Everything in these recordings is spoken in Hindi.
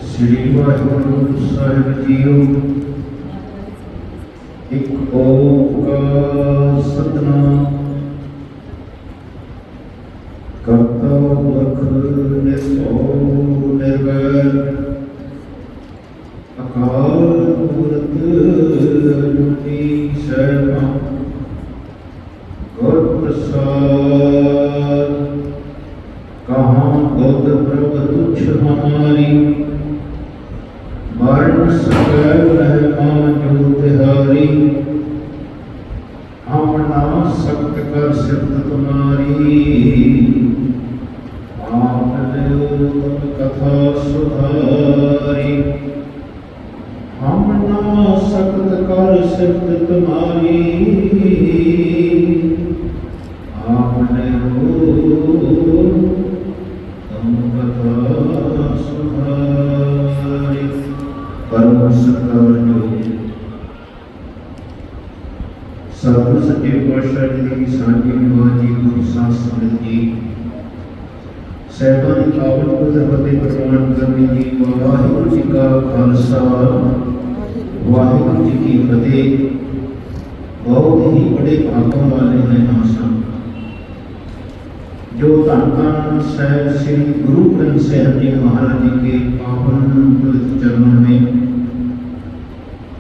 श्री वाहिगुरु साहिब जीओ। एक ओंकार सतनाम करता पुरख निर्भय निर्वैर अकाल मूरत अजूनी सैभं गुर प्रसाद। कहाँ बुद्ध प्रभ तुच्छ हमारी मरण सकल रहमा जो तिहारी। हम ना सख्त कर सिफत तुम्हारी आपने उत्तम कथा सुधारी। हम ना सख्त कर सिफत तुम्हारी आपने उत्तम कथा सुधारी। परम सत्कार जो साधु सच्चे पातशाह जी की सांझी निवाजी गुरु साध संगत जी सैबान पावन गुरमति प्रमाण करने जी। वाहिगुरु जी का खालसा वाहिगुरु जी की फतेह। बहुत ही बड़े भागों वाले हैं हम सब जो धन धन साहिब श्री गुरु ग्रंथ साहिब जी महाराज जी के पावन पवित्र चरणों में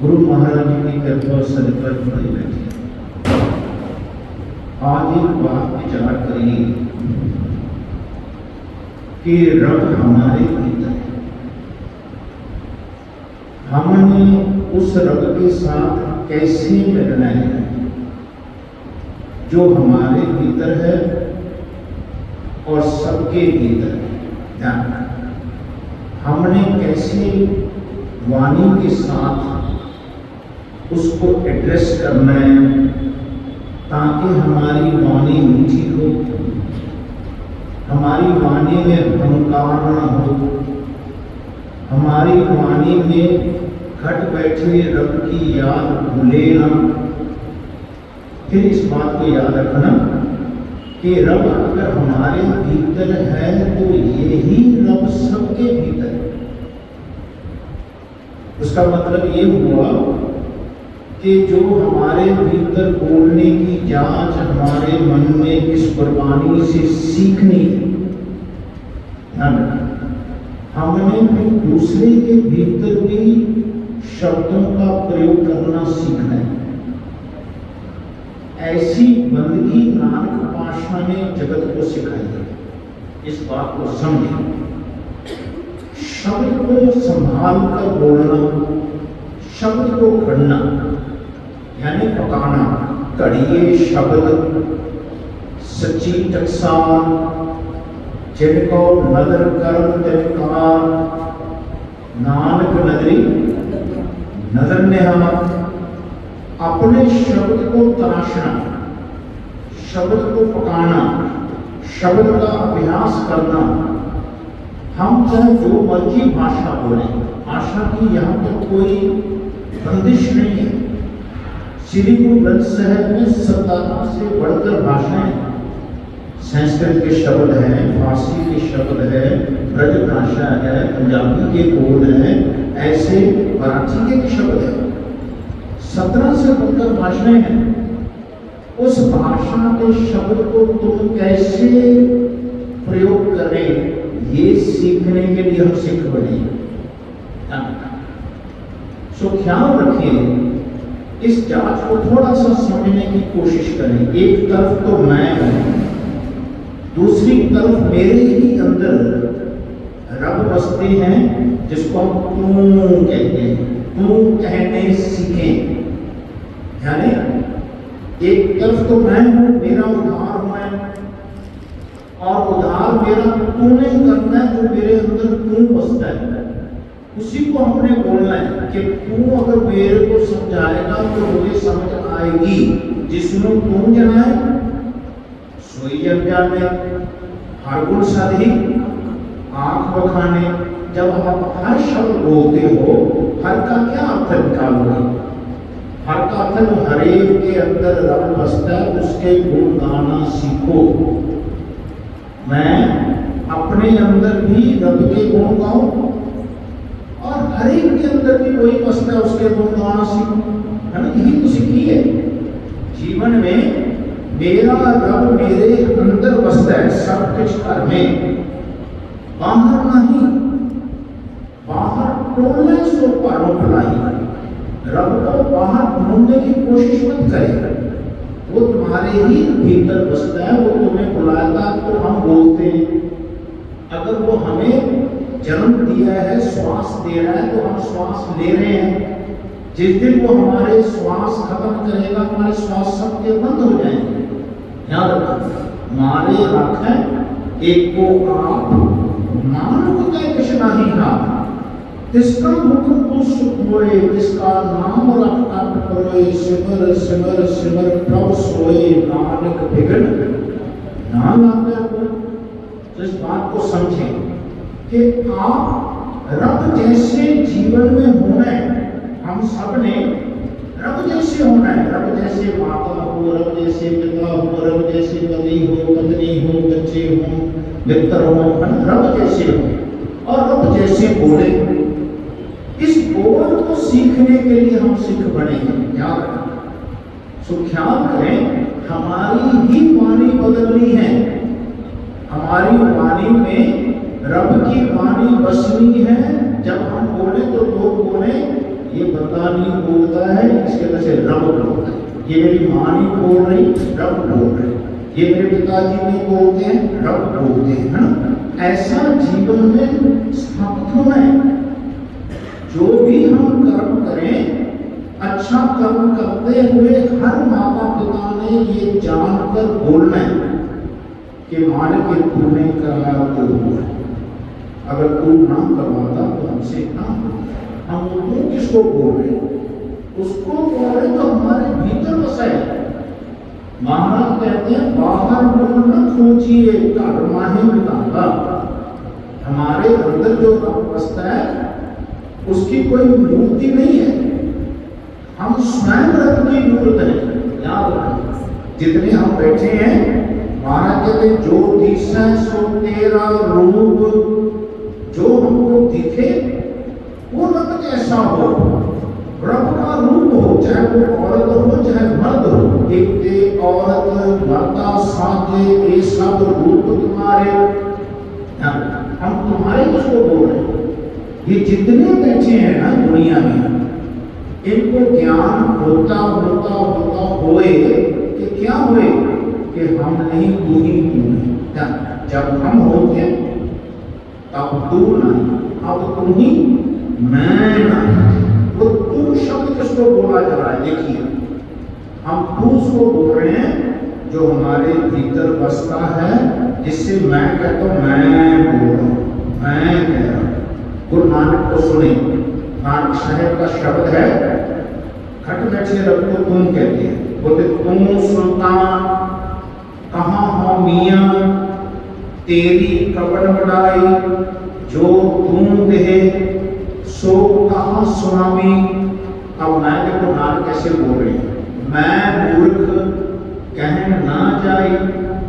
गुरु महाराज जी की कृपा सदका जुड़े बैठे। आज एक बात विचार करिए कि रब हमारे भीतर है। हमने उस रब के साथ कैसे मिलना है जो हमारे भीतर है और सबके भीतर है। हमने कैसे वाणी के साथ उसको एड्रेस करना है ताकि हमारी वाणी मीठी हो, हमारी वाणी में अहंकार न हो, हमारी वाणी में घट बैठे रब की याद भूले ना। फिर इस बात को याद रखना कि रब अगर हमारे भीतर है तो यही रब सबके भीतर है। उसका मतलब ये हुआ कि जो हमारे भीतर बोलने की जांच हमारे मन में इस कुर्बानी से सीखनी है। हमने फिर दूसरे के भीतर भी शब्दों का प्रयोग करना सीखना है। ऐसी बंदगी नानक पातशाह ने जगत को सिखाई है। इस बात को समझें। शब्द को संभाल कर बोलना, शब्द को गढ़ना यानी पकाना। कड़िए शब्द सच्ची टकसाल जिनको नदर करम तिनकार। नानक नदरी नदर निहार। अपने शब्द को तराशना, शब्द को पकाना, शब्द का अभ्यास करना। हम चाहे जो मर्जी भाषा बोले, भाषा की यहाँ पर कोई बंदिश नहीं है। श्री गुरु ग्रंथ साहिब में 17 से बढ़कर भाषाएं, संस्कृत के शब्द हैं, फारसी के शब्द है, ब्रज भाषा है, पंजाबी के बोल हैं, ऐसे मराठी के भी शब्द हैं। 17 से बढ़कर भाषाएं हैं। उस भाषा के शब्द को तुम कैसे प्रयोग करें ये सीखने के लिए हम सिख बने। सो ख्याल रखिए, इस जांच को थोड़ा सा समझने की कोशिश करें। एक तरफ तो मैं हूं, दूसरी तरफ मेरे ही अंदर रब बसते हैं जिसको हम तू कहते हैं। तू कहने सीखें। यानी एक तरफ तो मैं हूं, मेरा उद्धार मैं, और उद्धार मेरा तू नहीं करना है जो मेरे अंदर तू बसता है। उसी को हमने बोलना है कि तू अगर मेरे को समझाएगा तो मुझे समझ आएगी। जिसमें तू जनाए सोई जग जाने। हर गुण साधी आंख बखाने। जब आप हर शब्द बोलते हो, हर का क्या अर्थ निकालोगे? हर का अर्थ हर एक के अंदर रब बसता है, उसके गुण गाना सीखो। मैं अपने अंदर भी रब के गुण गाओ और हर एक के अंदर भी कोई बसता है उसके गुण गाना सीखो, है ना। यही तो सीखिए जीवन में, मेरा रब मेरे अंदर बसता है सब कुछ घर में, बाहर नहीं। बाहर टोलने सो पारो भलाई, रब को बाहर ढूंढने की कोशिश मत करें, वो तुम्हारे ही भीतर बसता है। वो तुम्हें बुलाता तो हम बोलते हैं, अगर वो हमें जन्म दिया है, श्वास दे रहा है तो हम श्वास ले रहे हैं। जिस दिन वो हमारे श्वास खत्म करेगा, हमारे श्वास सबके बंद हो जाएंगे। याद रखो, मारे राखें एक को आप, मानुक का कुछ नहीं हा, तिसका हुक्म को सुख होए, तिसका नाम रख करोए, सिमर सिमर सिमर प्रभु सोए, नानक बिगड़ ना लागे कोई। तो इस बात को समझें कि आप रब जैसे जीवन में होना है। हम सब ने रब जैसे होना है, रब जैसे माता हो, रब जैसे पिता हो, रब जैसे पति हो, पत्नी हो, बच्चे हो, मित्र हो, रब जैसे हो और रब जैसे बोले। इस बोल को सीखने के लिए हम सिख बने हैं, याद रखें। सो ख्याल करें, हमारी ही वाणी बदलनी है, हमारी वाणी में रब की वाणी बसनी है। जब हम बोले तो लोग बोले ये बंदा नहीं बोलता है, इसके वजह से रब बोलता है। ये मेरी माँ नहीं बोल रही, रब बोल रहे। ये मेरे पिताजी नहीं बोलते हैं, रब बोलते हैं, है ना। ऐसा जीवन में स्थापित होना है। जो भी हम कर्म करें, अच्छा कर्म करते हुए हर माता पिता ने ये जानकर बोलना है कि मान के तूने कराया तो हुआ, अगर तू ना करवाता तो हमसे ना हो। हम तू किसको बोल रहे, उसको बोल रहे तो हमारे भीतर बसा है। महाराज कहते हैं बाहर गुण न खोजिए, घर माहे बितांगा। हमारे अंदर जो रब बसता है उसकी कोई मूर्ति नहीं है, हम स्वयं रब की मूर्त है। याद रखें, जितने हम बैठे हैं, महाराज कहते जो दिशा सो तेरा रूप, जो हमको दिखे वो रब जैसा हो, रब का रूप हो, चाहे वो औरत हो चाहे मर्द हो। एक औरत मर्दा साजे, ये सब रूप तुम्हारे, हम तुम्हारे किसको बोल रहे हैं। ये जितने बैठे हैं ना दुनिया में, इनको ज्ञान होता होता होता होए कि क्या हुए कि हम नहीं तू ही तू है। जब हम होते तब तू नहीं, अब तुम ही मैं नहीं। वो तू शब्द किसको बोला जा रहा है, देखिए हम तू उसको बोल रहे हैं जो हमारे भीतर बसता है, जिससे मैं कहता हूँ मैं बोल रहा हूँ, मैं कह रहा हूँ। गुरु नानक को सुने, नानक साहेब का शब्द है, खट बैठे रब को तुम कहते हैं, बोलते तुम सुल्तान कहाँ हो मियाँ, तेरी कवन बढ़ाई, जो तुम दे सो कहाँ सुनामी। अब मैं देखो नानक कैसे बोल रहे हैं, मैं मूर्ख कह ना जाए।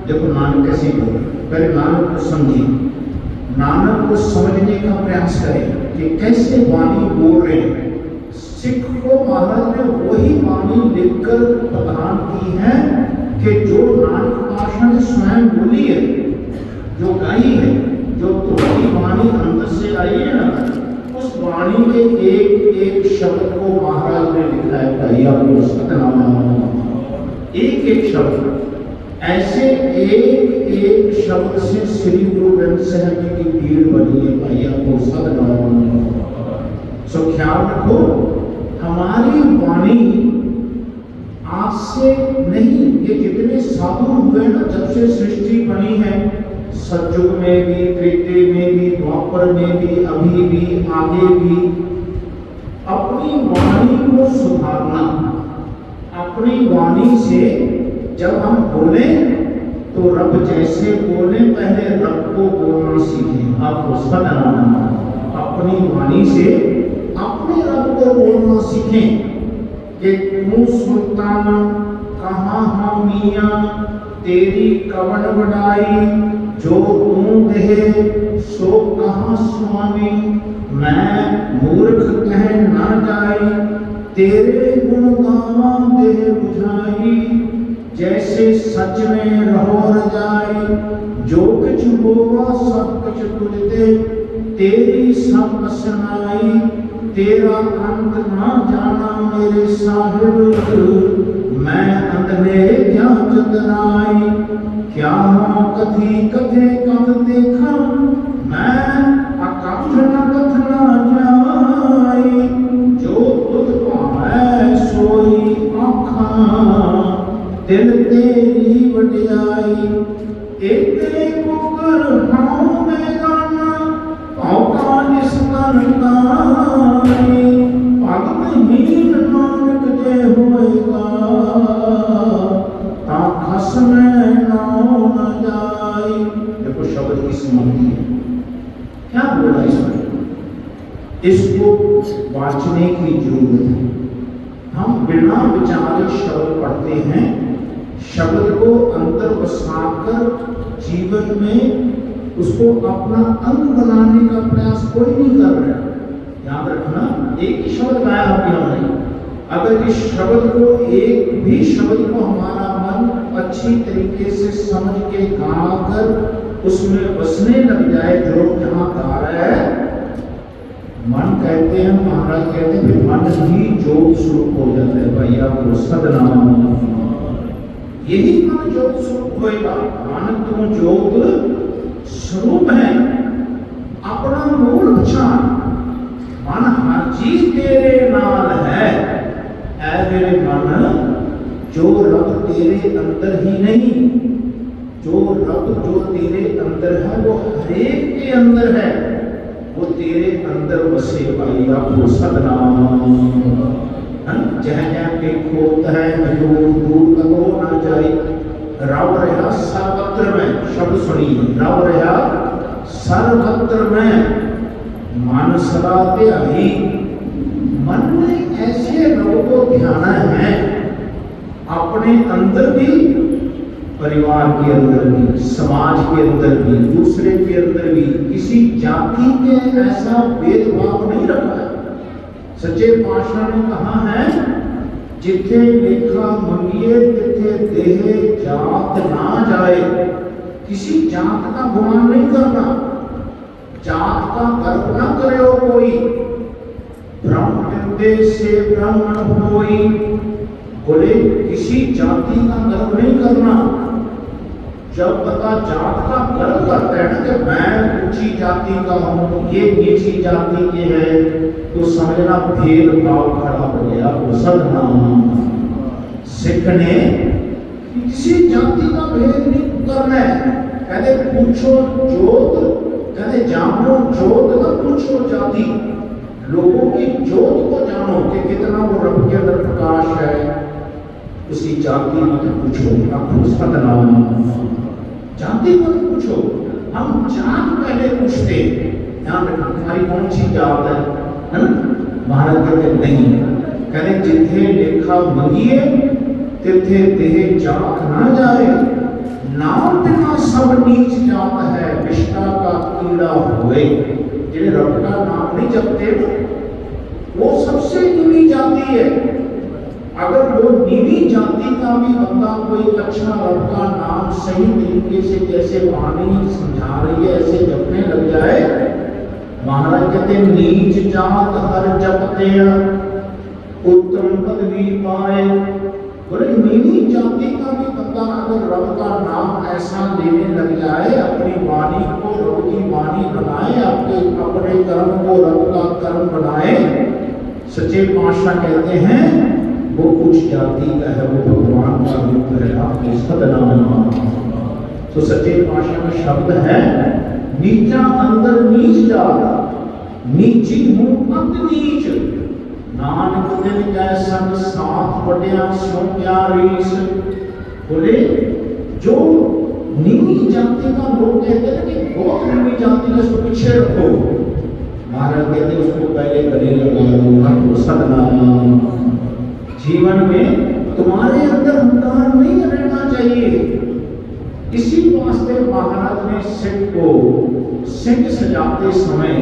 देखो नानक कैसे बोल रहे, पहले नानक को समझिए, नानक को समझने का प्रयास करें कि कैसे वाणी बोल रहे हैं। सिख को महाराज ने वही वाणी लिखकर प्रदान की है कि जो नानक पातशाह ने स्वयं बोली है, जो गाई है, जो तुम्हारी वाणी अंदर से आई है ना, उस वाणी के एक एक शब्द को महाराज ने लिखा है। भैया को सतनाम, एक एक शब्द, ऐसे एक एक शब्द से श्री गुरु ग्रंथ साहिब जी की भीड़ बनी है। भैया को सतनाम। सो ख्याल रखो, हमारी वाणी आज से नहीं, ये जितने साधु हुए ना जब से सृष्टि बनी है, सतयुग में भी, त्रेते में भी, द्वापर में भी, अभी भी, आगे भी, अपनी वाणी को सुधारना। अपनी वाणी से जब हम बोले तो रब जैसे बोले, पहले रब को बोलना सीखें। आपको सदनाम, अपनी वाणी से अपने रब को बोलना सीखें कि तू सुल्तान कहाँ हम मियाँ, तेरी कवन बढ़ाई, जो तू दे सो कहाँ स्वामी, मैं मूर्ख कह ना जाई, तेरे गुण गावा दे बुझाई, जैसे सच में रहो रजाई, जो कुछ होगा सब कुछ तुझ दे, तेरी सब सुनाई, तेरा अंत ना जाना मेरे साहिब, मैं अंधे क्या चतराई, क्या हो कथी कथे कथ देखा, मैं अकथ न कथ ना जाई, जो तुझ पावै सोई आँखा, दिल तेरी वडियाई, एक कुकर हाँ में गाना, औका इस तन ताई, भगतहीन नानक जे होएगा, ता खस में नाम न जाई। देखो शब्द की समाप्ति है, क्या बोला इसमें, इसको वाचने की जरूरत है। हम बिना विचारे शब्द पढ़ते हैं, शब्द को अंदर बसाकर जीवन में उसको अपना अंग बनाने का प्रयास कोई नहीं कर रहा है। याद रखना, एक ही शब्द गाया आपके हमने, अगर इस शब्द को, एक भी शब्द को हमारा मन अच्छी तरीके से समझ के गाकर उसमें बसने लग जाए, जो जहां गा रहा है, मन कहते हैं, महाराज कहते हैं, फिर मन ही जोत स्वरूप हो जाता है। भैया को सदनाम, यही मन जोत स्वरूप होएगा। मन तुम जोत स्वरूप है, अपना मूल पहचान, मन हर चीज तेरे नाल है। ऐ मेरे मन, जो रब तेरे अंदर ही नहीं, जो रब जो तेरे अंदर है वो हरेक के अंदर है, वो तेरे अंदर बसे। भाई आपको सदनाम, जह जह पे खोत है हजूर, दूर कतो ना जाए, रब रहा सर्वत्र में। शब्द सुनिए, रब रहा सर्वत्र में, मन सदा ध्याई। मन में ऐसे रब को ध्याना है, अपने अंदर भी, परिवार के अंदर भी, समाज के अंदर भी, दूसरे के अंदर भी, किसी जाति के ऐसा भेदभाव नहीं रखा है। सच्चे पातशाह ने कहा है, जिथे लेखा मंगिए तिथे देहे जात ना जाए। किसी जात का गुमान नहीं करना, जात का गर्व ना करे हो कोई। ब्रह्म से ब्राह्मण होई, बोले किसी जाति का गर्व नहीं करना। जब पता जात का गर्व करता है ना कि मैं ऊंची जाति का हूं, ये नीची जाति के है, तो समझना भेदभाव खड़ा हो गया। सदनाम, सिख ने किसी जाति का भेद नहीं करना है। कहते पूछो जोत, कहते जानो जोत, ना पूछो जाति। लोगों की जोत को जानो कि कितना वो रब के अंदर प्रकाश है, उसकी जाति मत पूछो। आपको सदनाम, जाति मत पूछो। हम जात पहले पूछते, ध्यान रखना तुम्हारी कौन सी जात है ना। महाराज कहते नहीं, कहते जिथे लेखा मंगिए तिथे देह जात ना जाए। नाम बिना सब नीच जात है, विष्टा का कीड़ा हुए। जिन्हें रब का नाम नहीं जपते वो सबसे नीवी जाति है। अगर वो नीवी जाति का भी बंदा कोई अच्छा रब का नाम सही तरीके से, जैसे वाणी समझा रही है, ऐसे जपने लग जाए, महाराज कहते नीच जात हर जपते उत्तम पदवी पाए। बोले नीवी जाति का भी बंदा अगर रब का नाम ऐसा लेने लग जाए, अपनी वाणी को रब की वाणी बनाए, अपने कर्म को रब का कर्म बनाए, सच्चे पातशाह कहते हैं वो कुछ जाति का है, वो भगवान का रूप है। आपके सदनाम, तो सच्चे पातशाह का शब्द है, नीचा अंदर नीच जाता, नीची हूं अत नीच। नानक दिन जैसा साथ बढ़िया सो प्यारीस। बोले जो नीवी जाति का लोग कहते हैं कि बहुत नीवी जाति का, उसको पीछे रखो। महाराज कहते उसको पहले गले लगा लो। सदनाम, जीवन में तुम्हारे अंदर अहंकार नहीं रहना चाहिए। इसी वास्ते महाराज ने सिख को सिंह सजाते समय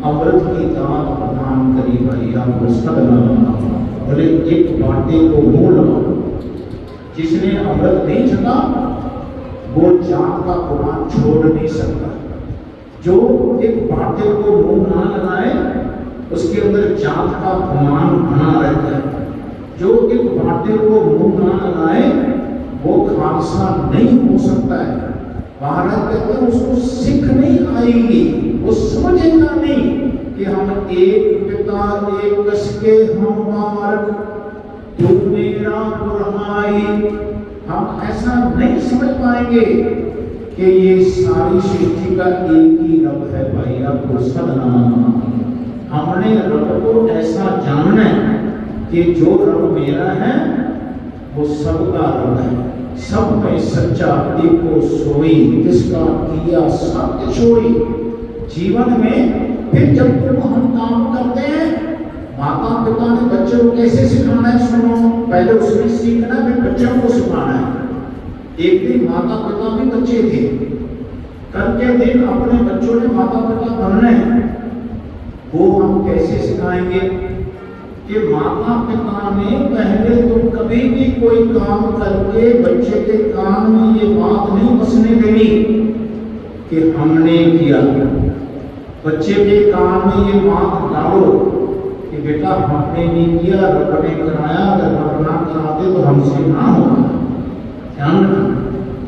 अमृत की दात प्रदान करी। भाई आपको सदना बोले एक बाटे को मुंह लगा, जिसने अमृत नहीं छका वो जात का कुरान छोड़ नहीं सकता। जो एक बाटे को मुंह ना लगाए उसके अंदर जात का गुमान बना रहता है। जो एक बाटे को मुंह ना लगाए वो खालसा नहीं हो सकता है। महाराज कहते हैं उसको सीख नहीं आएगी, वो समझेगा नहीं कि हम एक पिता एक कस के हम बारक तू मेरा बुरहाई। हम ऐसा नहीं समझ पाएंगे कि ये सारी सृष्टि का एक ही रब है। भाई आपको सदना हमने रब को ऐसा जानना है कि जो रब मेरा है वो सबका रब है, सब में सच्चा एको सोई, जिसका किया सत्य छोड़ी। जीवन में फिर जब तुम हम काम करते हैं, माता पिता ने बच्चों को कैसे सिखाना है सुनो, पहले उसने सीखना है फिर बच्चों को सिखाना है। एक दिन माता पिता भी बच्चे थे, कल के दिन अपने बच्चों ने माता पिता बनना है। वो हम कैसे सिखाएंगे कि माता पिता ने पहले तो कभी भी कोई काम करके बच्चे के कान में ये बात नहीं बसने देनी कि हमने किया। बच्चे के कान में ये बात डालो कि बेटा हमने नहीं किया, रब ने कराया, अगर रब ना कराते तो हमसे ना होगा। ध्यान रखना,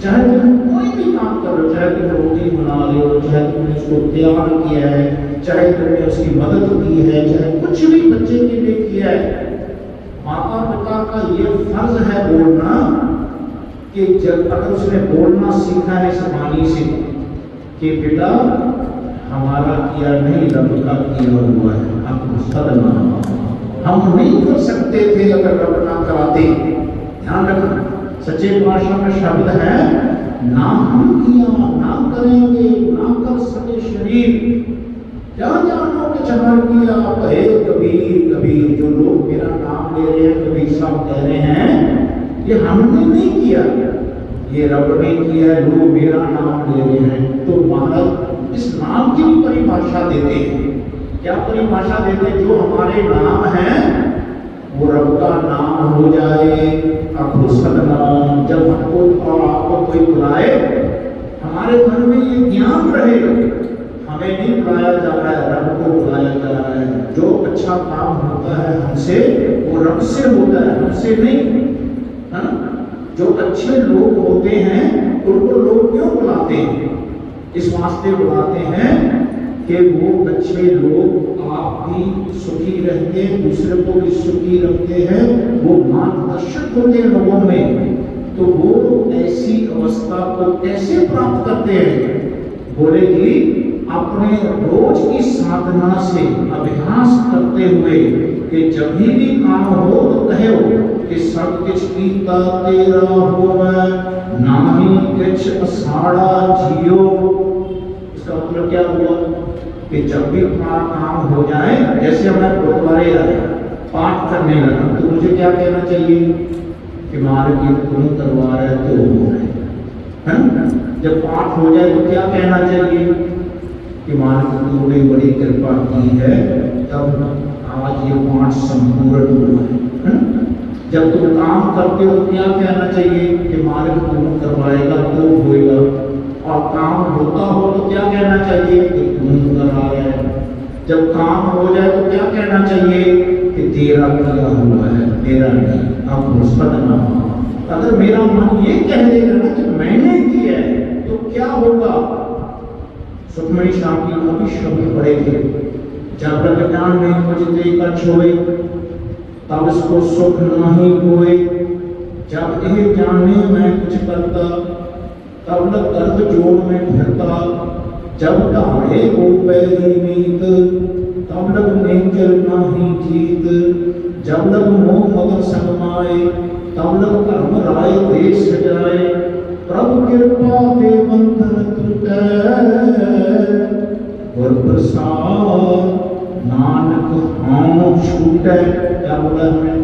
चाहे तुम कोई भी काम करो, चाहे तुम रोटी बना रहे हो, चाहे तुमने उसको तैयार किया है, चाहे तुमने उसकी मदद की है, चाहे कुछ भी बच्चे के लिए किया है, माता पिता का ये फर्ज है बोलना कि जब अगर उसने बोलना सीखा है इस वाणी से कि बेटा हमारा किया नहीं रब का किया हुआ है, हम सदना हम नहीं कर सकते थे अगर रब ना कराते। ध्यान रखना, सच्चे भाषा में शब्द है ना हम किया ना करेंगे ना कर सके शरीर, क्या जानो कि चमर किया कहे कबीर कबीर। जो लोग मेरा नाम ले रहे हैं, कबीर साहब कह रहे हैं ये हमने नहीं किया, ये रब ने किया है, लोग मेरा नाम ले रहे हैं। तो महाराज इस नाम की भी परिभाषा देते हैं। क्या परिभाषा देते हैं? जो हमारे नाम है वो रब का नाम हो जाए। आपको सदनाम, जब हमको और आपको कोई बुलाए हमारे मन में ये ज्ञान रहे हमें नहीं बुलाया जा रहा है, रब को बुलाया जा रहा है। जो अच्छा काम होता है हमसे वो रब से होता है, हमसे नहीं, है ना? जो अच्छे लोग होते हैं उनको लोग क्यों बुलाते हैं? इस वास्ते बुलाते हैं कि वो अच्छे लोग आप भी सुखी रहते हैं, दूसरे को भी सुखी रखते हैं, वो मार्गदर्शक होते हैं लोगों में। तो वो ऐसी अवस्था को कैसे प्राप्त करते हैं? बोले कि अपने रोज की साधना से अभ्यास करते हुए कि जब भी काम हो तो कहे कि सब कुछ कीता तेरा होवे, नामी किछ असाड़ा जियो। इसका मतलब क्या हुआ कि जब भी हमारा काम हो जाए, जैसे हमें गुरुद्वारे आए पाठ करने लगा तो मुझे क्या कहना चाहिए कि मारे की तुम करवा रहे तो हो रहे हैं। जब पाठ हो जाए तो क्या कहना चाहिए कि मारे तुमने बड़ी कृपा की है, तब आज ये पाठ संपूर्ण हुआ है। जब तुम काम करते हो क्या कहना चाहिए कि मालिक तुम करवाएगा तो होएगा, और काम होता हो तो क्या कहना चाहिए कि तुम करा रहे हैं। जब काम हो जाए तो क्या कहना चाहिए कि तेरा किया हुआ है, तेरा नहीं। अब मुस्बत ना हो। अगर मेरा मन ये कह देगा ना कि मैंने किया है तो क्या होगा? सुखमणि शांति को भी शब्द पड़े थे, जब तक ज्ञान नहीं मुझे का छोए तब इसको सुख नहीं होए। जब यह जाने मैं कुछ करता तब तक दर्द जोड़ में फिरता। जब तारे को पैरी मीत तब तक नेचर नहीं जीत। जब तक मोह मगन समाए तब तक धर्म राय देश सजाए। प्रभु कृपा दे बंधन टूटे गुर प्रसाद नानक हाँ छूटे। क्या बोला है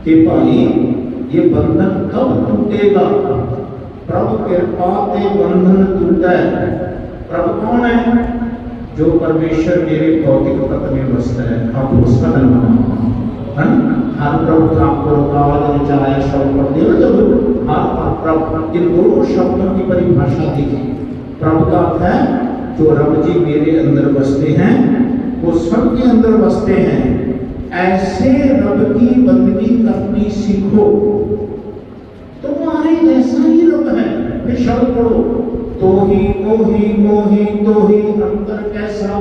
कि भाई ये बंधन कब टूटेगा? प्रभु कृपा ते बंधन टूटै। प्रभु कौन है? जो परमेश्वर मेरे भौतिक तत्व में बसता है, आप उसका धन्यवाद है। हर प्रभु आपको चाहे शब्द पढ़ते हो जब हर प्रभु, इन दोनों शब्दों की परिभाषा देखिए। प्रभु का अर्थ है जो रब जी मेरे अंदर बसते हैं, वो सबके अंदर बसते हैं। ऐसे रब की बंदगी करनी सीखो, तुम्हारे जैसा ही रब है। फिर शब्द पढ़ो, तो ही मोही मोही तो ही अंतर कैसा,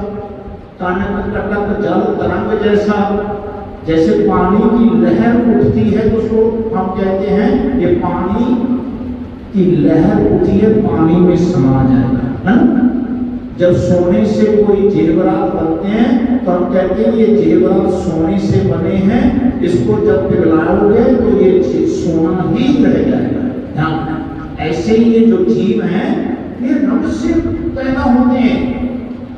कनक कटक जल तरंग जैसा। जैसे पानी की लहर उठती है तो उसको हम कहते हैं ये पानी की लहर उठी है, पानी में समा जाएगा, है ना। जब सोने से कोई जेवरात बनते हैं तो हम कहते हैं ये जेवरात सोने से बने हैं, इसको जब पिघलाओगे तो ये सोना ही रह जाएगा। ऐसे ही ये जो जीव हैं ये रब से पैदा होते हैं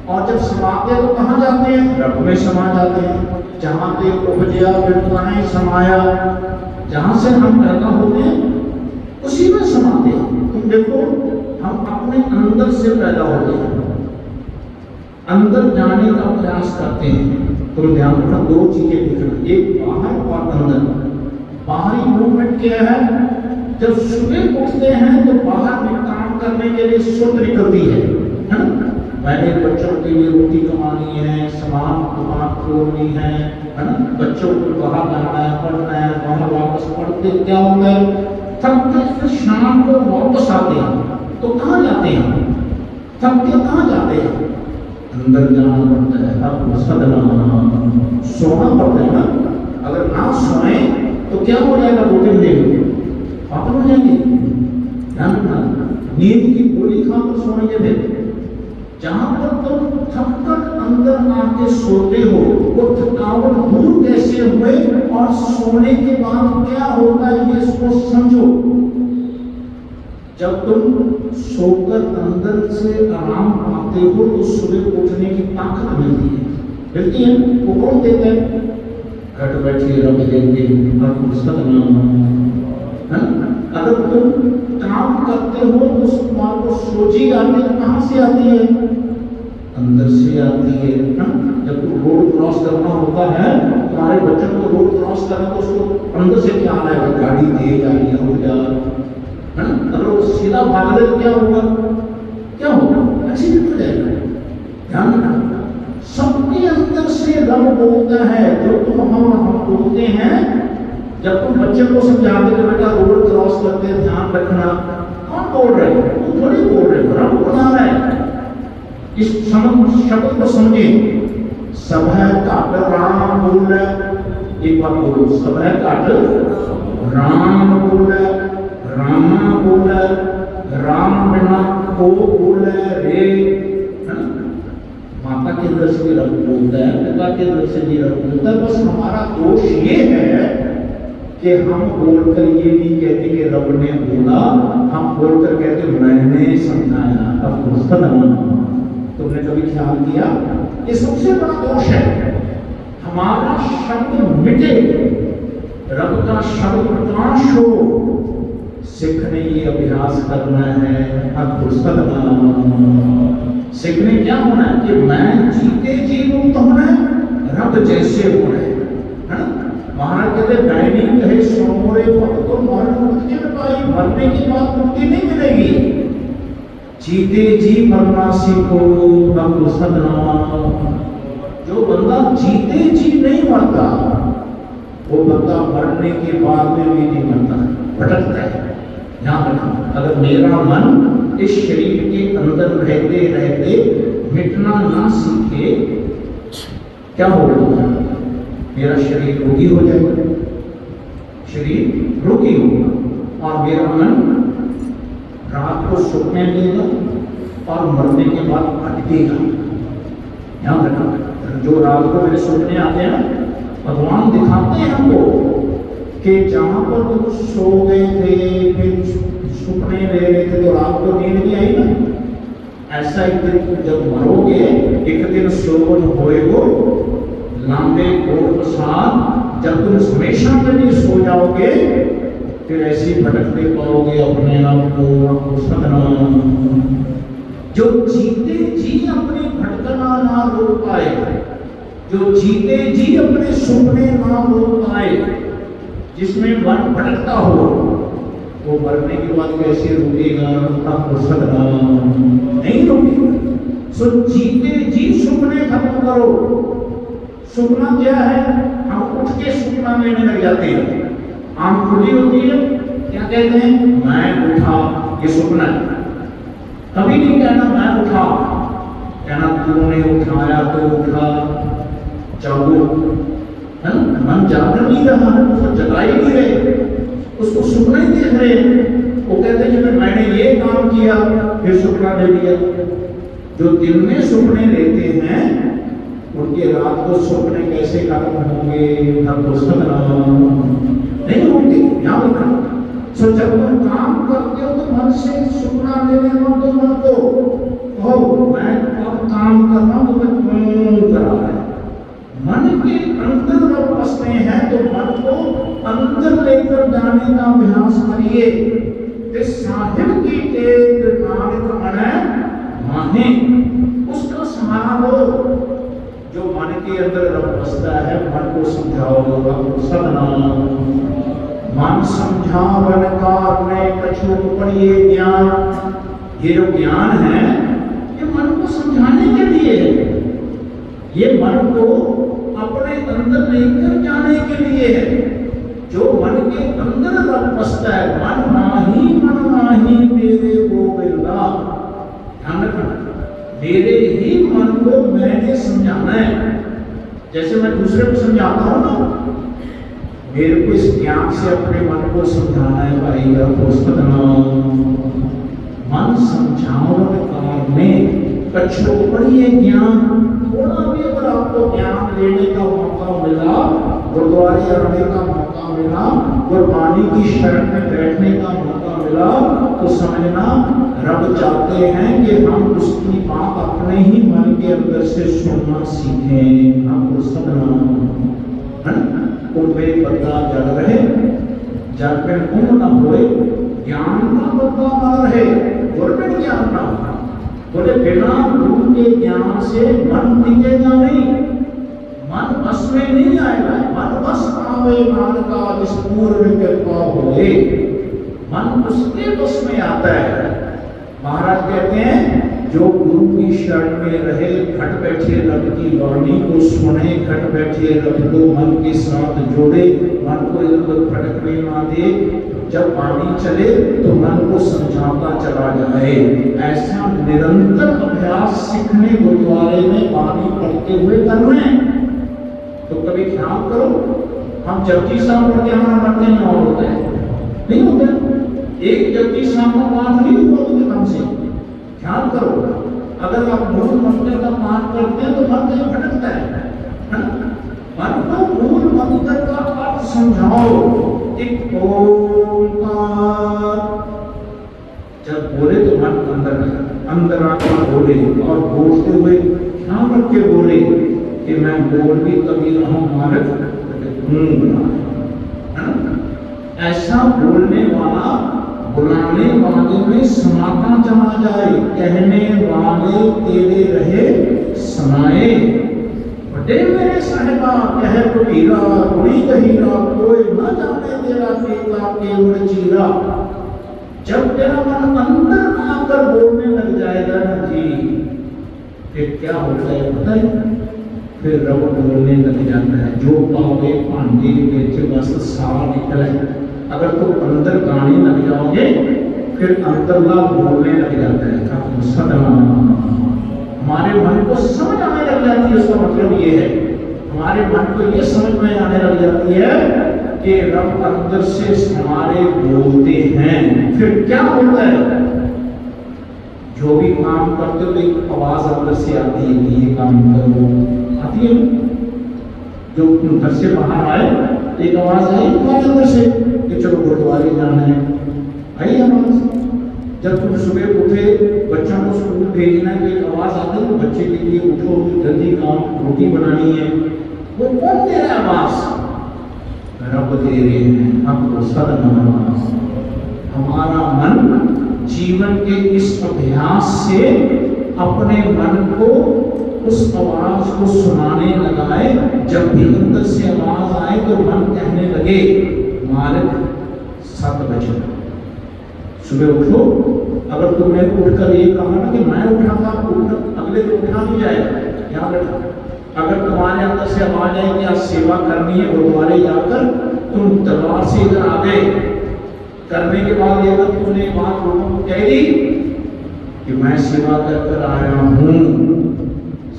और जब समाते हैं तो कहाँ जाते हैं? रब में समा जाते हैं। जहाँ पे उपजया बिरताएं समाया, जहाँ से हम पैदा होते हैं उसी में समाते हैं। तुम देखो हम अपने अंदर से पैदा होते हैं, अंदर जाने का प्रयास करते हैं। तो ध्यान रखना, दो चीजें देखना, एक बाहर और अंदर। बाहरी मूवमेंट क्या है? जब सुबह उठते हैं तो बाहर में काम करने के लिए सुध निकलती है ना। मैंने बच्चों के लिए रोटी कमानी है, सामान दुकान खोलनी है ना। बच्चों को बाहर जाना है, पढ़ना है, बाहर वापस पढ़ते क्या होता है, थक के शाम को वापस आते हैं तो कहाँ जाते हैं? थक के कहाँ जाते हैं? अंदर जाना पड़ता है। अब सदना सोना पड़ता है ना। अगर ना सोए तो क्या हो जाएगा? 2-3 दिन पागल हो जाएंगे। ध्यान रखना, नींद की गोली खाकर सोएंगे। फिर जहां पर तुम थक कर अंदर आके सोते हो वो थकावट दूर कैसे हुए और सोने के बाद क्या होगा ये इसको समझो। जब तुम सोकर अंदर से आराम पाते हो तो सुबह उठने की ताकत मिलती है। वो कौन देते हैं? घट बैठे रब देते हैं। अगर तुम काम करते हो तो तुम्हारे सोची आती है, कहाँ से आती है? अंदर से आती है ना। जब तुम रोड क्रॉस करना होता है, तुम्हारे बच्चों को रोड क्रॉस करना तो उसको अंदर से क्या आएगा? गाड़ी तेज आई है, हो जा, है ना। अगर वो सीधा भाग ले तो क्या होगा? क्या होगा? एक्सीडेंट हो जाएगा। ध्यान रखना, सबके अंदर से रब बोलता है। जो तुम हम बोलते हैं, जब तुम बच्चे को समझाते हो बेटा रोड क्रॉस करते ध्यान रखना, कौन बोल रहे हो? तुम थोड़ी बोल रहे हो, रब बता रहा है। इस शब्द को समझे। सब है काट राम बोल रहे, एक बार बोलो, सब है काट राम बोल रहे, रामा बोल रहे, राम बिना को बोल रे। माता के अंदर से भी रब बोलता है, पिता के अंदर से भी रब बोलता है। बस हमारा दोष ये है कि हम बोलकर ये नहीं कहते कि रब ने बोला, हम बोलकर कहते मैंने समझाया। अब तुमने कभी ख्याल किया? ये सबसे बड़ा दोष है। हमारा शब्द मिटे, रब का शब्द प्रकाश हो। सीखने ये अभ्यास करना है। अब सीखने क्या होना है कि मैं जीते जी मुक्त होना है, रब जैसे होना है ना। महाराज कहते दैनिक है सोमोरे पद तो मरण मुक्ति में पाई, मरने की बात मुक्ति नहीं मिलेगी। जीते जी मरना सीखो तब सदना। जो बंदा जीते जी नहीं मरता वो बंदा मरने के बाद में भी नहीं मरता, भटकता है। ध्यान रखना, अगर मेरा मन इस शरीर के अंदर रहते रहते मिटना ना सीखे क्या होगा? मेरा शरीर रोगी हो जाएगा, शरीर रोगी होगा और मेरा मन रात को सुखने देगा और मरने के बाद भटकेगा। ध्यान रखना, जो रात को मेरे सुपने आते हैं भगवान दिखाते हैं हमको कि जहां पर तुम सो गए थे फिर सुपने ले रहे थे तो रात को नींद नहीं आई ना। ऐसा एक दिन जब मरोगे, एक दिन सोवन होएगो लंबे घोर प्रसाद। जब तुम हमेशा के लिए सो जाओगे फिर ऐसे ही भटकते पाओगे अपने आप को सदनाम। जो जीते जी अपने भटकना ना रोक पाए, जो जीते जी अपने सुपने ना रोक पाए, जिसमें मन भटकता हो, वो मरने के बाद कैसे रुकेगा? नहीं रुकेगा। सो जीते जी सुपने खत्म करो। सुपना क्या है? हम उठ के सुपना लेने लग जाते हैं। आंख खुली होती है, क्या कहते हैं? मैं उठा, ये सुपना है। कभी नहीं कहना मैं उठा, कहना तूने उठाया तो उठा। जागो, है ना? मन जाग नहीं रहा, उसको जगा ही नहीं रहे, उसको सुपना ही देख रहे हैं। वो कहते हैं कि मैंने ये काम किया, फिर सुपना ले लिया। जो दिन में सुपने लेते हैं उनके रात को सुपने कैसे खत्म होंगे? नहीं होंगे। याद रखना। सो जब तुम काम करते हो तो मन से सुपना लेने दो, तो मन को कहो मैं अब काम कर रहा हूं, तो मैं क्यों कर रहा है? मन के अंदर जब बसते हैं तो मन को अंदर लेकर जाने का अभ्यास करिए। साहिब की टेक नानक अणै माहे, उसका सहारा लो। जो मन के अंदर रब बसता है, मन को समझाओ, सदनाम। मन समझावन कारणे कछु पढ़िए ज्ञान। ये जो ज्ञान है ये मन को समझाने के लिए है, ये मन को अपने अंदर लेकर जाने के लिए है। जो मन के अंदर रब बसता है, मन माही मेरे गोविंदा। ध्यान रखना, मेरे ही मन को मैंने समझाना है। जैसे मैं दूसरे को समझाता हूं ना, मेरे को इस ज्ञान से अपने मन को समझाना है भाई। मन समझावन कारणे कछु पढ़िए ज्ञान। थोड़ा भी अगर आपको ज्ञान लेने का मौका मिला, गुरुद्वारे आने का मौका मिला, गुरबानी की शरण में बैठने का मौका मिला, तो समझना रब चाहते हैं कि हम उसकी बात अपने ही मन के अंदर से सुनना सीखें। हम सदनाम, कुंभे बद्दा जल रहे, जल में कुंभ न होए, ज्ञान का बद्दा न रहे, गुरबिन ज्ञान ना हो। बोले बिना गुरु के ज्ञान से मन टिकेगा नहीं, मन बस में नहीं आएगा। मन बस आवे मान का जिस पूर्ण कृपा होए, मन उसके बस में आता है। महाराज कहते हैं जो गुरु की शरण में रहे, घट बैठे रब की वाणी को सुने, घट बैठे रब को मन के साथ जोड़े, मन को इधर भटकने ना दे। जब वाणी चले तो मन को समझाता चला जाए। ऐसा निरंतर अभ्यास सीखने गुरुद्वारे में वाणी पढ़ते हुए करना है। तो कभी ख्याल करो, हम जपजी साहब पढ़ते हमारा मन नहीं और होता है, नहीं होता। एक जपजी साहब का पाठ नहीं हुआ मुझे मन से। ख्याल करो, अगर आप मूल मंत्र का पाठ करते हैं तो मन कहीं भटकता है ना? मन को मूल मंत्र का अर्थ समझाओ। एक ओंकार जब बोले तो मन अंदर आकर बोले, और बोलते हुए ध्यान रख के बोले कि मैं बोल भी कभी रहा मारक ऐसा बोलने वाला बुलाने वाले में समाता चला जाए, कहने वाले तेरे रहे सुनाए। बड़े मेरे साहिबा कह कुटीरा कुड़ी कहीरा, कोई न जाने तेरा केला केवल चीरा। जब तेरा मन अंदर आकर बोलने लग जाएगा ना जी, फिर क्या होता है पता है? फिर रब बोलने लग जाता है। जो पावे भांडे बेच बस सारा निकले। अगर तुम अंदर गाने लग जाओगे फिर अंतरला बोलने लग जाता है। सदनाम, हमारे मन को समझ आने लग जाती है। उसका मतलब ये है, हमारे मन को ये समझ में आने लग जाती है कि रब अंदर से हमारे बोलते हैं। फिर क्या होता है? जो भी काम करते हो तो एक आवाज अंदर से आती है कि ये काम करो, आती है। जो घर से बाहर आए एक आवाज आई तुम्हारे अंदर से कि चलो गुरुद्वारे जाना है, आई आवाज। जब तुम सुबह उठे, बच्चों को स्कूल भेजना है, तो एक आवाज आती है बच्चे के लिए, उठो जल्दी काम, रोटी बनानी है। वो कौन दे रहा है आवाज? रब दे रहे हैं हमको सदनमास। हमारा मन जीवन के इस अभ्यास से अपने मन को उस आवाज को सुनाने लगाए। जब भी अंदर से आवाज आए तो मन कहने लगे मालिक 7 बजे सुबह उठो। अगर तुमने उठकर ये कहा ना कि मैं उठा था, अगले दिन उठा नहीं जाएगा, याद रखना। अगर तुम्हारे अंदर से आवाज आई कि आज सेवा करनी है, गुरुद्वारे जाकर तुम तलवार से इधर आ गए, करने के बाद अगर तुमने बात लोगों को कह दी कि मैं सेवा कर कर आया हूँ,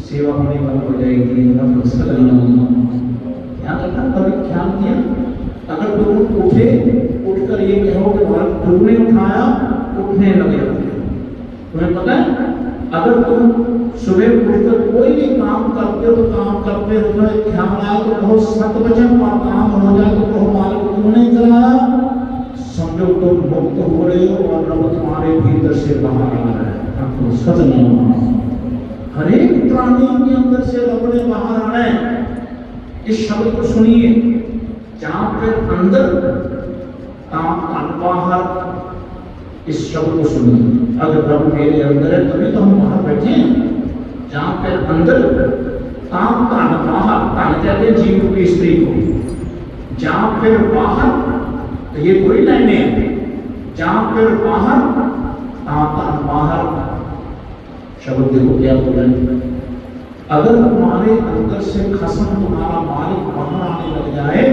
सेवा होने बंद हो जाएगी। याद रखना, कभी ख्याल किया अगर तुम उठे, उठकर ये कहो कि तुमने उठाया, उठने लगे। तुम्हें पता है अगर तुम सुबह उठकर कोई भी काम करते हो तो काम करते हो तो ख्याल आए तो कहो 7 बजे और काम हो जाए तो कहो मालिक तुमने कराया। समझो तुम मुक्त हो रहे हो और रब तुम्हारे भीतर से बाहर आ रहा है। आपको सदनमास। हर एक प्राणी के अंदर से रब ने बाहर आना है। इस शब्द को सुनिए, जहां पर अंदर बाहर, इस शब्द को सुनिए। अगर रब मेरे अंदर है तभी तो हम बाहर बैठे हैं। जहां पर अंदर बाहर, कहते हैं जीव की स्त्री को। जहां पर बाहर, तो ये कोई लाइन है। जहां पर बाहर बाहर शब्द देखो क्या बोल रहे हैं। अगर तुम्हारे अंदर से खसम तुम्हारा मालिक बाहर आने लग जाए,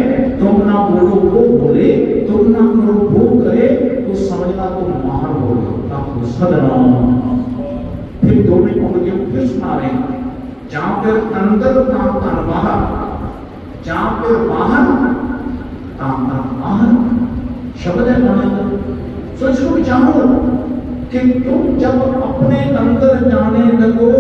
तुम ना बोलो वो बोले, तुम ना करो वो करे, तो समझना तुम बाहर हो गए। आपको सदनमास। फिर 2 मिनट पहुंचे, फिर सुना रहे हैं। जहां पर अंदर बाहर, जहां पर बाहर बाहर शब्द है। सोचो विचारो कि तुम जब अपने अंदर जाने लगो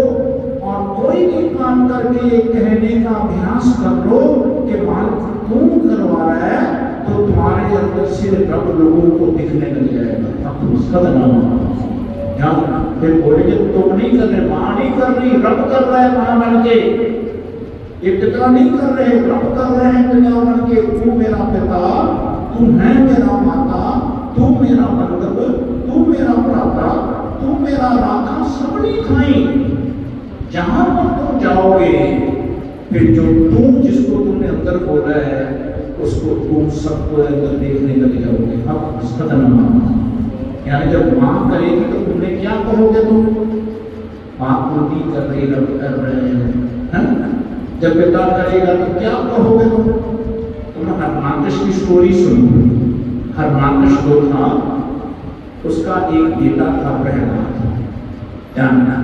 और कोई भी काम करके ये कहने का अभ्यास कर लो कि मालिक तुम करवा रहा है, तो तुम्हारे अंदर से रब लोगों को दिखने लग जाएगा। आपको सदनमास। फिर बोलेंगे तुम नहीं कर रहे, मां नहीं कर रही, रब कर रहा है मां बन के। ये पिता नहीं कर रहे, रब कर रहे हैं पिता बन के। तू मेरा पिता, तू है मेरा माता, तू मेरा बंधु, तू मेरा भ्राता, तू मेरा राखा, सबनी खाई। जहां पर तुम जाओगे, फिर जो तुम जिसको तुमने अंदर बोला है उसको तुम सबको अंदर देखने लग जाओगे। अब सदनमास। यानी जब मां करेगी तो तुमने क्या कहोगे? तुम मां पूरी कर रही, रब कर रहे हैं। जब पिता करेगा तो क्या कहोगे? तुम हरनाकश की स्टोरी सुनो। हरनाकश जो था, उसका एक बेटा था प्रहलाद। जानना,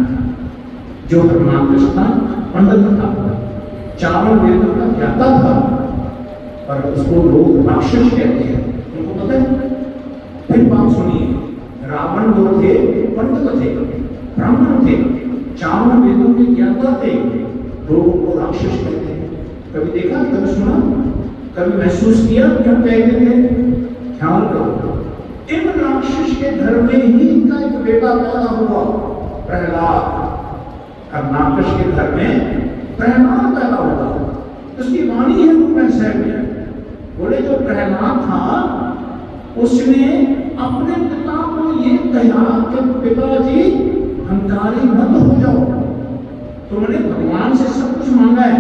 जो हरनाकश था पंडित था, 4 वेदों का ज्ञाता था, पर उसको लोग राक्षस कहते हैं। उनको पता है? फिर बात सुनिए, रावण जो थे पंडित थे, ब्राह्मण थे, 4 वेदों के ज्ञाता थे, लोग उनको राक्षस कहते हैं। कभी देखा, कभी सुना, कभी महसूस किया क्यों कहते थे? ख्याल करो, इन राक्षस के घर में ही इनका एक बेटा पैदा हुआ, प्रहलाद। हरनाकश के घर में प्रहलाद पैदा हुआ। उसकी वाणी है रूप में बोले, जो प्रहलाद था उसने अपने पिता को ये कहा कि पिताजी हंकारी मत हो जाओ, तुमने भगवान से सब कुछ मांगा है,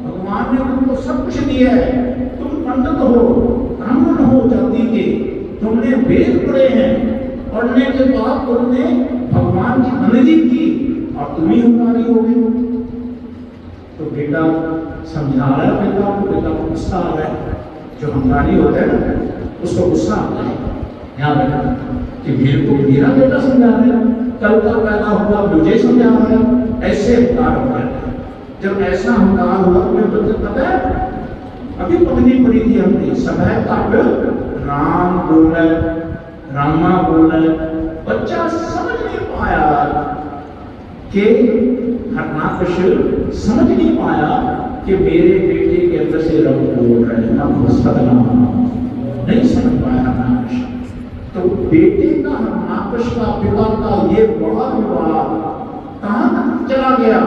भगवान ने तुमको सब कुछ दिया है, तुम पंडित हो, ब्राह्मण हो जाति के, तुमने वेद पढ़े हैं, पढ़ने के बाद तुमने भगवान की बंदगी की और तुम ही हंकारी हो गए। तो बेटा समझा रहा है पिता को, बेटा को गुस्सा आ रहा है। जो हंकारी होता है ना, उसको गुस्सा आता है। ध्यान रखना कि मेरे को मेरा बेटा समझा रहा है, कल का पैदा हुआ मुझे समझा रहा है, ऐसे हंकार हो जाता है। जब ऐसा हंकार हुआ, तुम्हें पता है, अभी पढ़नी पड़ी थी हमने, समय तक राम बोल रहे, रामा बोल रहे, बच्चा समझ नहीं पाया कि हरनाकश समझ नहीं पाया कि मेरे बेटे के अंदर से रब बोल रहे हैं। नहीं समझ पाया हरनाकश। तो बेटे का हरनाकश का पिता का ये बड़ा विवाद कहां तक चला गया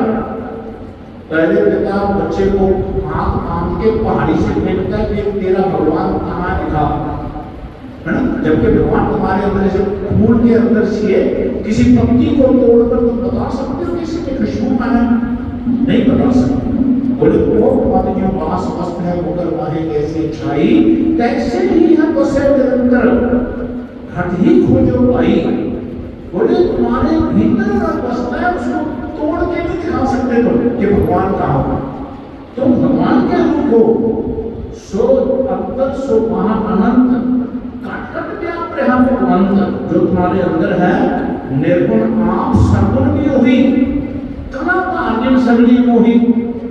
पहले पिता बच्चे को हाथ बांध के पहाड़ी से फेंकता है कि तेरा भगवान कहाँ दिखा, है ना। जबकि भगवान तुम्हारे अंदर से फूल के अंदर से किसी पत्ती को तोड़कर तुम बता सकते हो किसी की खुशबू में है? नहीं बता सकते। बोले वो मत जो बास मस्त है मुकर माहे कैसे छाई, कैसे ही है बसे निरंतर घट ही खोजो पाई। बोले तुम्हारे भीतर रब बसता है, उसको तोड़ के नहीं दिखा सकते तुम कि भगवान कहाँ हो। तुम भगवान के रूप हो, सो अंतर सो महा अनंत कट कट व्याप रहा भगवंत। जो तुम्हारे अंदर है निर्गुण आप सगुण भी हुई, कला कार्य सगुणी मोही।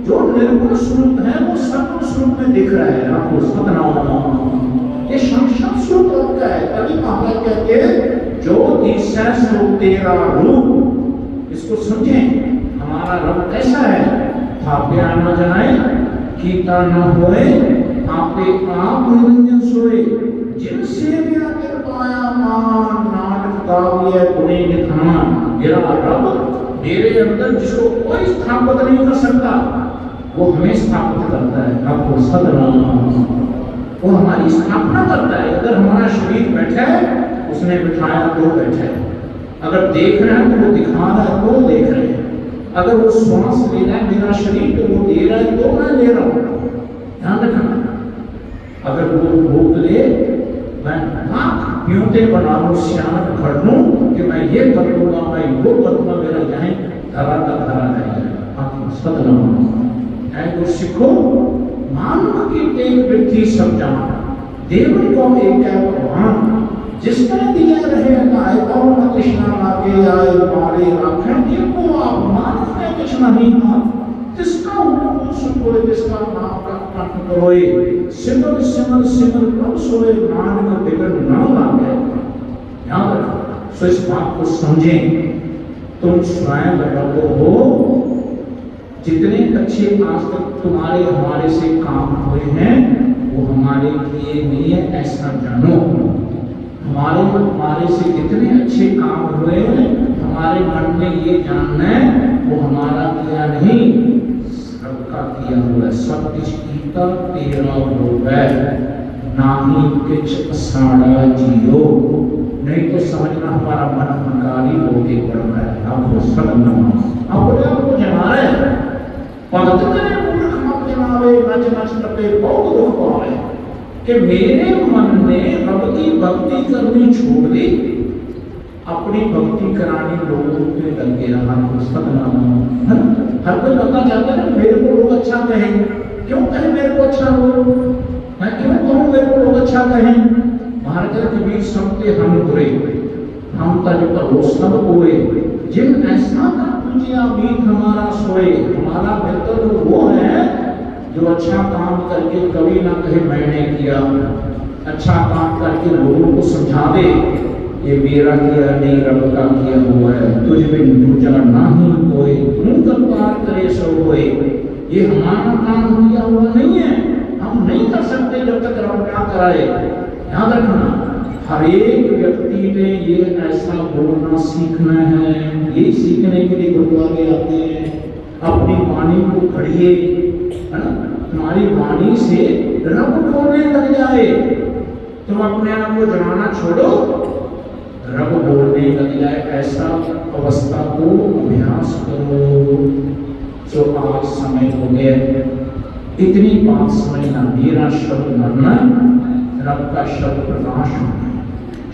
जो निर्गुण स्वरूप है वो सगुण स्वरूप में दिख रहा है आपको। सतनाम ये साक्षात स्वरूप आपका है। तभी महाराज कहते हैं जो ईसा स्वरूप तेरा रूप, इसको समझें हमारा रब कैसा है। थापे आना जनाए कीता न होए, आपे आप निरंजन सोए। जिनसे मेरा कृपाया मान नाटक काव्य गुणे निधान। मेरा रब मेरे अंदर जिसको कोई स्थापित नहीं कर सकता वो हमें स्थापित करता है। आपको सतनाम वो हमारी स्थापना करता है। अगर हमारा शरीर बैठा है उसने बिठाया तो बैठा है, अगर देख रहे हैं तो वो दिखा रहा है तो देख रहे हैं, अगर वो श्वास ले रहा है मेरा शरीर तो वो दे रहा है तो मैं ले रहा हूँ। ध्यान रखना। अगर वो भूख ले मैं आँख प्यूते बना लूँ सियानक भर लूँ कि मैं ये कर लूँगा मैं वो कर लूँगा, मेरा यहीं धरा का धरा रहेगा। आपको सतनाम है तो सीखो। मानव की एक व्यक्ति सब जान, देव को एक है भगवान। जिसने दिया रहे गाय और न कृष्णा लागे आए मारे राखें, जिनको आप मानव में कुछ नहीं था जिसका उनको सुनोए, जिसका नाम का कंठ करोए। सिमर सिमर सिमर प्रभु सोए, नानक बिगड़ न लागे। याद रखो। सो इस बात को समझें। तुम स्वयं रब हो। जितने अच्छे आज तक तुम्हारे हमारे से काम हुए हैं वो हमारे लिए नहीं है, ऐसा जानो। हमारे से जितने अच्छे काम हुए हैं हमारे मन में ये जानना है वो हमारा किया नहीं, सबका किया हुआ है। सब कुछ कीता तेरा होवे, ना ही कुछ असाड़ा जियो। नहीं तो समझना हमारा मन हंकारी होके पड़ रहा है। आपको सतनाम अपने आप को जमा रहे हैं। भगत करे मूर्ख मत जनावे, नच नच टपे बहुत दुख पावे। कि मेरे मन ने रब की भक्ति करनी छोड़ दी, अपनी भक्ति करानी लोगों पे लगे रहा। हर कोई बनना चाहता है मेरे को लोग अच्छा कहें। क्यों कहें मेरे को अच्छा लोग, मैं क्यों कहूँ मेरे को लोग अच्छा कहें। महाराज कबीर सबके हम बुरे, हम तज पर सब कोए। जिन ऐसा कर पूजिया मीत हमारा सोए। हमारा मित्र वो है जो अच्छा काम करके कभी ना कहे मैंने किया, अच्छा काम करके लोगों को समझा दे ये मेरा किया नहीं रब का किया हुआ है। तुझ में दूजा नहीं कोई, तू कर पार करे सो होए। ये हमारा काम किया हुआ नहीं है, हम नहीं कर सकते जब तक रब ना कराए। याद रखना। हर एक व्यक्ति ने ये ऐसा बोलना सीखना है। ये सीखने के लिए गुरुद्वारे आते हैं। अपनी वाणी को खड़िए, है ना। तुम्हारी वाणी से रब बोलने लग जाए। तुम अपने आप को जगाना छोड़ो, रब बोलने लग जाए। ऐसा अवस्था को अभ्यास करो। जो आज समय हो गया, इतनी बात समझना। मेरा शब्द मरना, रब का शब्द प्रकाश होना।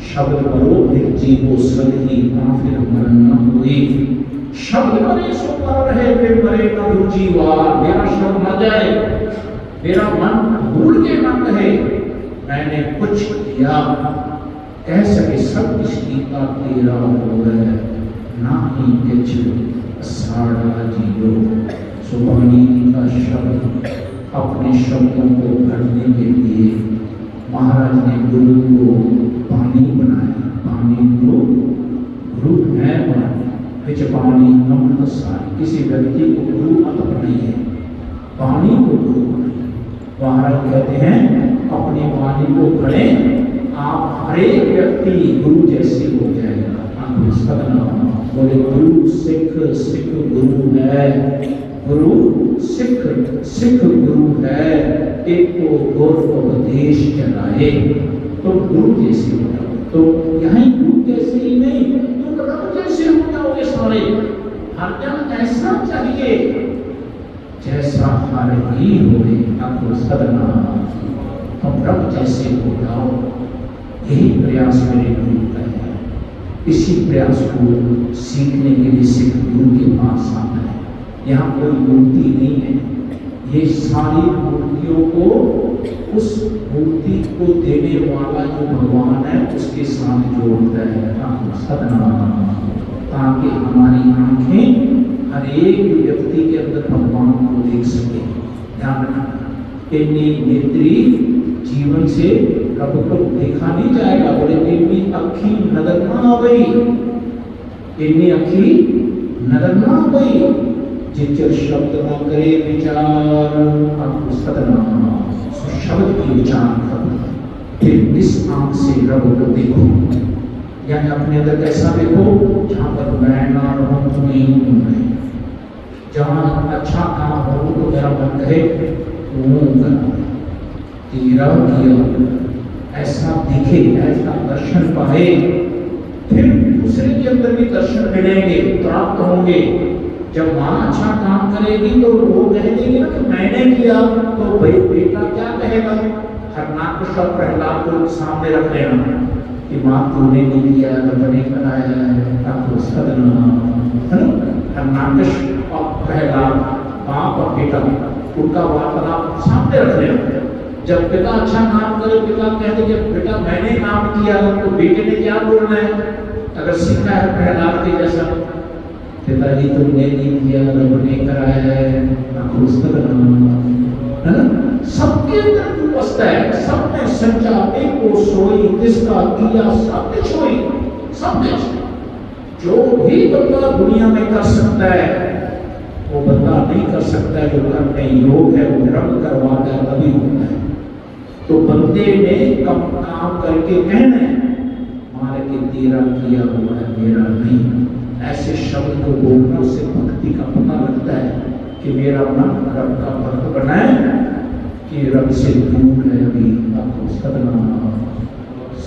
शब्द करो फिर जीवो सही, फिर मरण न हुई। शब्द मरे सो पर रहे, फिर मरे न जीवा। मेरा शब्द न जाए, मेरा मन भूल के न कहे मैंने कुछ किया। कह सके सब कुछ कीता तेरा होवे, ना ही कुछ साड़ा जियो। सुबानी का शब्द अपने शब्दों को भरने के लिए महाराज ने गुरु को पानी बनाया। पानी को गुरु है बनाया। पानी नमन सारी किसी व्यक्ति को गुरु मत बनाइए, पानी को गुरु बनाइए। महाराज कहते हैं अपनी वाणी को पढ़ें, आप हर एक व्यक्ति गुरु जैसे हो जाएगा। बोले गुरु सिख, सिख गुरु है। गुरु सिख सिख गुरु है, एक को गुर उपदेश चलाए। तो गुरु जैसे हो जाओ, तो यहाँ गुरु जैसे ही नहीं, तुम रब जैसे हो जाओगे सारे। हर जन ऐसा चाहिए जैसा हर ही होवे आपको सदना, हम रब जैसे हो जाओ। यही प्रयास मेरे गुरु का है। इसी प्रयास को सीखने के लिए सिख गुरु के पास आता है। यहाँ कोई मूर्ति नहीं है, ये सारी मूर्तियों को उस मूर्ति को देने वाला जो भगवान है उसके साथ जोड़ता है सदना, ताकि हमारी आंखें हर एक व्यक्ति के अंदर भगवान को देख सके। ध्यान रखना, इतनी नेत्री जीवन से रब को देखा नहीं जाएगा। बोले इतनी अखी नजर ना आ गई, इतनी अखी नजर ना आ गई, जिचर शब्द ना करे विचार आपको सदना, शब्द की विचार करो। फिर इस आंख से रब को देखो, यानी अपने अंदर कैसा देखो, जहाँ पर मैं ना रहूं तुम नहीं रहे, जहाँ अच्छा काम हो तो मेरा मन कहे तेरा किया, ऐसा दिखे, ऐसा दर्शन पाए। फिर दूसरे के अंदर भी दर्शन मिलेंगे, प्राप्त होंगे। जब माँ अच्छा काम करेगी तो वो कह देगी ना कि मैंने किया, तो भाई बेटा क्या कहेगा। हरनाकश और प्रहलाद को सामने रख लेना कि माँ तूने नहीं किया, रब ने कराया है, आपको सदना, है ना। हरनाकश और प्रहलाद, बाप और बेटा, उनका वार्तालाप सामने रख लेना। जब पिता अच्छा काम करे, पिता कहते जब बेटा मैंने काम किया, तो बेटे ने क्या बोलना है। अगर सीखा है प्रहलाद के जैसा, पिताजी तुमने नहीं किया, रब ने कराया है, आपको सदना, है ना। सबके अंदर तू बसता है, सब में सच्चा एक को सोई, जिसका किया सब कुछ सोई, सब कुछ। जो भी बंदा दुनिया में कर सकता है वो बंदा नहीं कर सकता है, जो करने योग है वो रब करवाता है, तभी होता है। तो बंदे ने कम काम करके कहना है मारे कि तेरा किया हुआ है, मेरा नहीं। ऐसे शब्द को बोलना से भक्ति का पता लगता है कि मेरा मन रब का भक्त बना है कि रब से दूर है। अभी आपको सदना,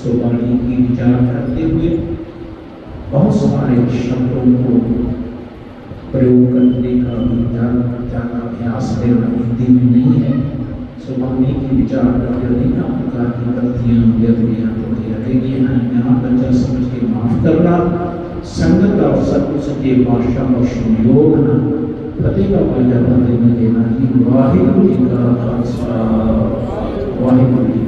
सुवाणी की विचार करते हुए बहुत सारे शब्दों को प्रयोग करने का ज्यादा अभ्यास मेरा हिंदी में नहीं है। सुवाणी की विचार करते अनेक प्रकार की गलतियां लगेगी हैं, यहाँ बच्चा समझ के माफ करना, संगत और सत्संग के भाषा और संयोग फतेह का पैदा देना जी। वाहिगुरु जी का खालसा, वाहिगुरु जी।